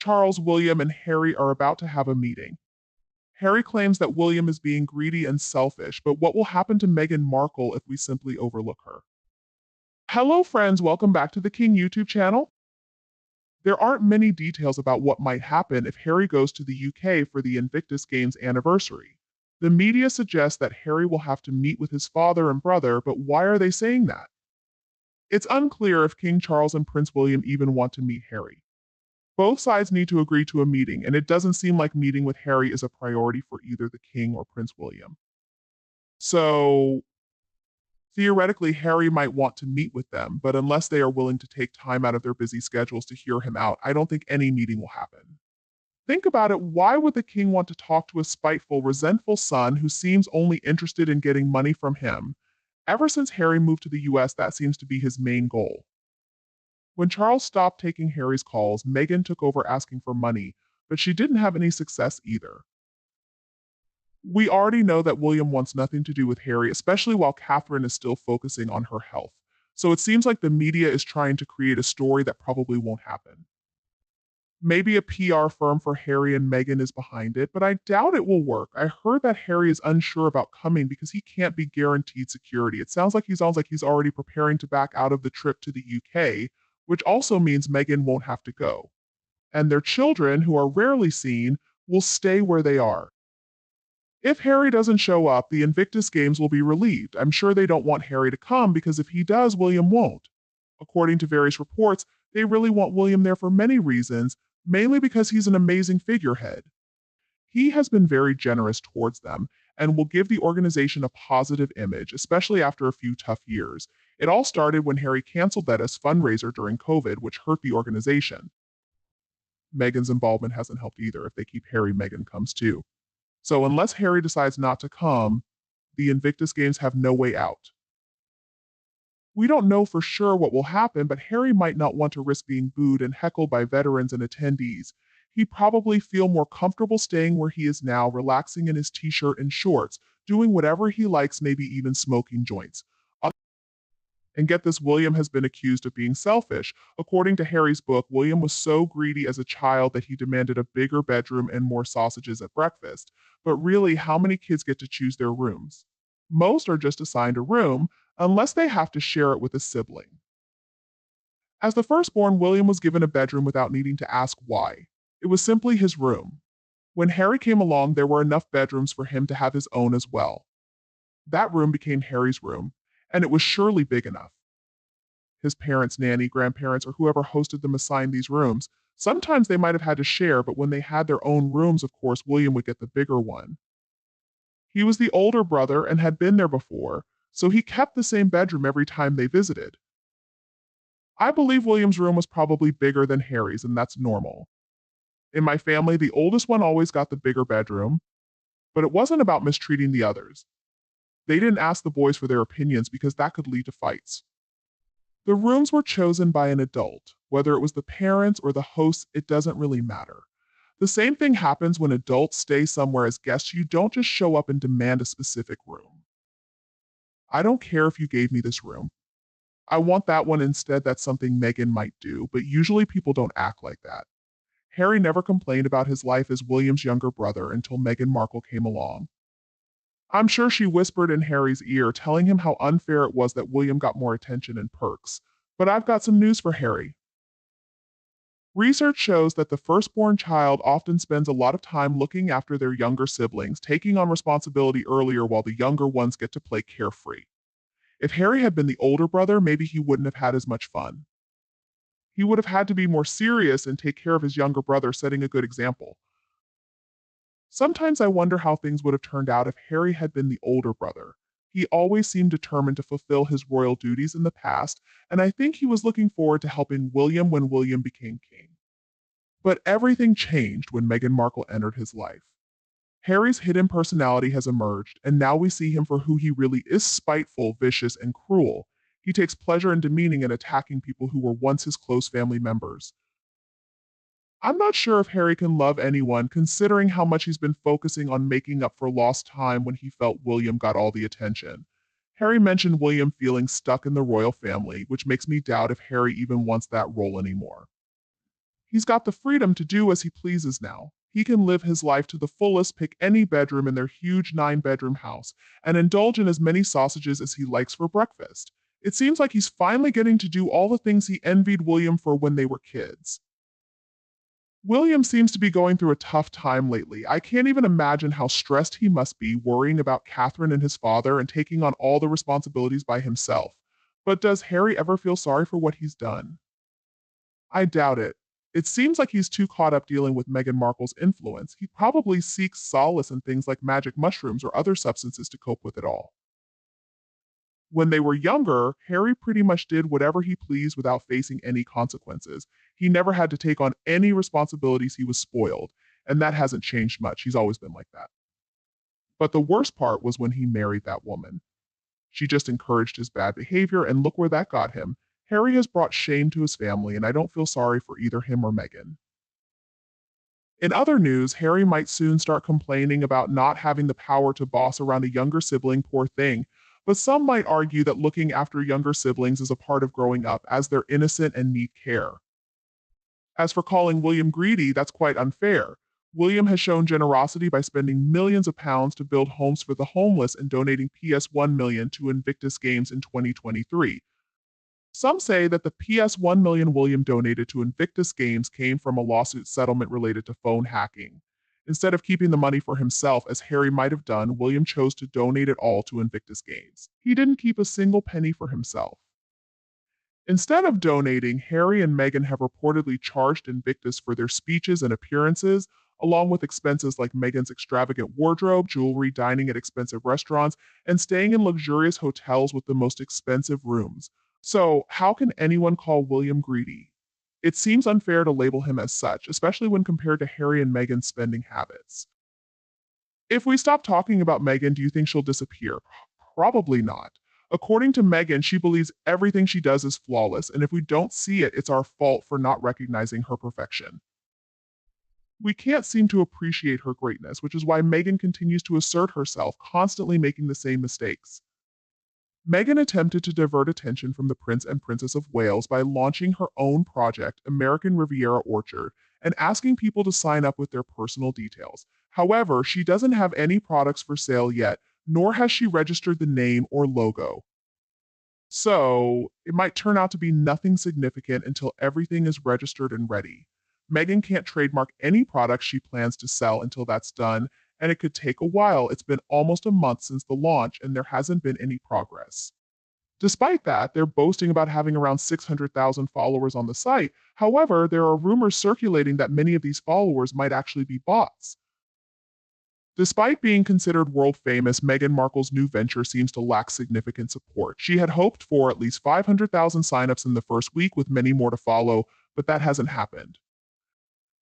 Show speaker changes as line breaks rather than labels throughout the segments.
Charles, William, and Harry are about to have a meeting. Harry claims that William is being greedy and selfish, but what will happen to Meghan Markle if we simply overlook her? Hello, friends. Welcome back to the King YouTube channel. There aren't many details about what might happen if Harry goes to the UK for the Invictus Games anniversary. The media suggests that Harry will have to meet with his father and brother, but why are they saying that? It's unclear if King Charles and Prince William even want to meet Harry. Both sides need to agree to a meeting, and it doesn't seem like meeting with Harry is a priority for either the King or Prince William. So, theoretically, Harry might want to meet with them, but unless they are willing to take time out of their busy schedules to hear him out, I don't think any meeting will happen. Think about it, why would the King want to talk to a spiteful, resentful son who seems only interested in getting money from him? Ever since Harry moved to the US, that seems to be his main goal. When Charles stopped taking Harry's calls, Meghan took over asking for money, but she didn't have any success either. We already know that William wants nothing to do with Harry, especially while Catherine is still focusing on her health. So it seems like the media is trying to create a story that probably won't happen. Maybe a PR firm for Harry and Meghan is behind it, but I doubt it will work. I heard that Harry is unsure about coming because he can't be guaranteed security. It sounds like he's already preparing to back out of the trip to the UK, which also means Meghan won't have to go. And their children, who are rarely seen, will stay where they are. If Harry doesn't show up, the Invictus Games will be relieved. I'm sure they don't want Harry to come because if he does, William won't. According to various reports, they really want William there for many reasons, mainly because he's an amazing figurehead. He has been very generous towards them and will give the organization a positive image, especially after a few tough years. It all started when Harry canceled that as fundraiser during COVID, which hurt the organization. Meghan's involvement hasn't helped either. If they keep Harry, Meghan comes too. So unless Harry decides not to come, the Invictus Games have no way out. We don't know for sure what will happen, but Harry might not want to risk being booed and heckled by veterans and attendees. He'd probably feel more comfortable staying where he is now, relaxing in his t-shirt and shorts, doing whatever he likes, maybe even smoking joints. And get this, William has been accused of being selfish. According to Harry's book, William was so greedy as a child that he demanded a bigger bedroom and more sausages at breakfast. But really, how many kids get to choose their rooms? Most are just assigned a room, unless they have to share it with a sibling. As the firstborn, William was given a bedroom without needing to ask why. It was simply his room. When Harry came along, there were enough bedrooms for him to have his own as well. That room became Harry's room, and it was surely big enough. His parents, nanny, grandparents, or whoever hosted them assigned these rooms. Sometimes they might have had to share, but when they had their own rooms, of course, William would get the bigger one. He was the older brother and had been there before, so he kept the same bedroom every time they visited. I believe William's room was probably bigger than Harry's, and that's normal. In my family, the oldest one always got the bigger bedroom, but it wasn't about mistreating the others. They didn't ask the boys for their opinions because that could lead to fights. The rooms were chosen by an adult. Whether it was the parents or the hosts, it doesn't really matter. The same thing happens when adults stay somewhere as guests. You don't just show up and demand a specific room. I don't care if you gave me this room. I want that one instead. That's something Meghan might do, but usually people don't act like that. Harry never complained about his life as William's younger brother until Meghan Markle came along. I'm sure she whispered in Harry's ear, telling him how unfair it was that William got more attention and perks. But I've got some news for Harry. Research shows that the firstborn child often spends a lot of time looking after their younger siblings, taking on responsibility earlier while the younger ones get to play carefree. If Harry had been the older brother, maybe he wouldn't have had as much fun. He would have had to be more serious and take care of his younger brother, setting a good example. Sometimes I wonder how things would have turned out if Harry had been the older brother. He always seemed determined to fulfill his royal duties in the past, and I think he was looking forward to helping William when William became king. But everything changed when Meghan Markle entered his life. Harry's hidden personality has emerged, and now we see him for who he really is: spiteful, vicious, and cruel. He takes pleasure in demeaning and attacking people who were once his close family members. I'm not sure if Harry can love anyone, considering how much he's been focusing on making up for lost time when he felt William got all the attention. Harry mentioned William feeling stuck in the royal family, which makes me doubt if Harry even wants that role anymore. He's got the freedom to do as he pleases now. He can live his life to the fullest, pick any bedroom in their huge 9-bedroom house, and indulge in as many sausages as he likes for breakfast. It seems like he's finally getting to do all the things he envied William for when they were kids. William seems to be going through a tough time lately. I can't even imagine how stressed he must be worrying about Catherine and his father and taking on all the responsibilities by himself. But does Harry ever feel sorry for what he's done? I doubt it. It seems like he's too caught up dealing with Meghan Markle's influence. He probably seeks solace in things like magic mushrooms or other substances to cope with it all. When they were younger, Harry pretty much did whatever he pleased without facing any consequences. He never had to take on any responsibilities. He was spoiled, and that hasn't changed much. He's always been like that. But the worst part was when he married that woman. She just encouraged his bad behavior, and look where that got him. Harry has brought shame to his family, and I don't feel sorry for either him or Meghan. In other news, Harry might soon start complaining about not having the power to boss around a younger sibling, poor thing. But some might argue that looking after younger siblings is a part of growing up, as they're innocent and need care. As for calling William greedy, that's quite unfair. William has shown generosity by spending millions of pounds to build homes for the homeless and donating PS1 million to Invictus Games in 2023. Some say that the PS1 million William donated to Invictus Games came from a lawsuit settlement related to phone hacking. Instead of keeping the money for himself, as Harry might have done, William chose to donate it all to Invictus Games. He didn't keep a single penny for himself. Instead of donating, Harry and Meghan have reportedly charged Invictus for their speeches and appearances, along with expenses like Meghan's extravagant wardrobe, jewelry, dining at expensive restaurants, and staying in luxurious hotels with the most expensive rooms. So, how can anyone call William greedy? It seems unfair to label him as such, especially when compared to Harry and Meghan's spending habits. If we stop talking about Meghan, do you think she'll disappear? Probably not. According to Meghan, she believes everything she does is flawless, and if we don't see it, it's our fault for not recognizing her perfection. We can't seem to appreciate her greatness, which is why Meghan continues to assert herself, constantly making the same mistakes. Meghan attempted to divert attention from the Prince and Princess of Wales by launching her own project, American Riviera Orchard, and asking people to sign up with their personal details. However, she doesn't have any products for sale yet, nor has she registered the name or logo. So, it might turn out to be nothing significant until everything is registered and ready. Meghan can't trademark any products she plans to sell until that's done, and it could take a while. It's been almost a month since the launch, and there hasn't been any progress. Despite that, they're boasting about having around 600,000 followers on the site. However, there are rumors circulating that many of these followers might actually be bots. Despite being considered world famous, Meghan Markle's new venture seems to lack significant support. She had hoped for at least 500,000 signups in the first week, with many more to follow, but that hasn't happened.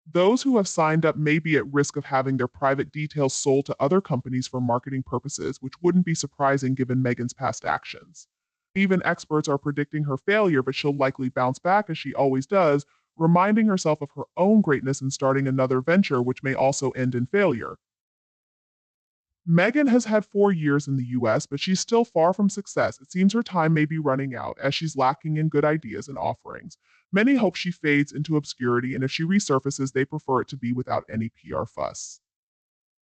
Those who have signed up may be at risk of having their private details sold to other companies for marketing purposes, which wouldn't be surprising given Meghan's past actions. Even experts are predicting her failure, but she'll likely bounce back as she always does, reminding herself of her own greatness and starting another venture, which may also end in failure. Meghan has had 4 years in the US, but she's still far from success. It seems her time may be running out, as she's lacking in good ideas and offerings. Many hope she fades into obscurity, and if she resurfaces, they prefer it to be without any PR fuss.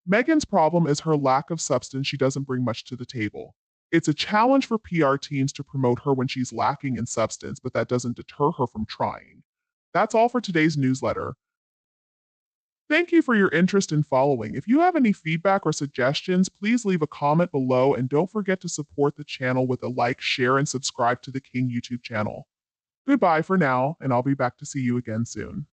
Meghan's problem is her lack of substance. She doesn't bring much to the table. It's a challenge for PR teams to promote her when she's lacking in substance, but that doesn't deter her from trying. That's all for today's newsletter. Thank you for your interest in following. If you have any feedback or suggestions, please leave a comment below, and don't forget to support the channel with a like, share, and subscribe to the King YouTube channel. Goodbye for now, and I'll be back to see you again soon.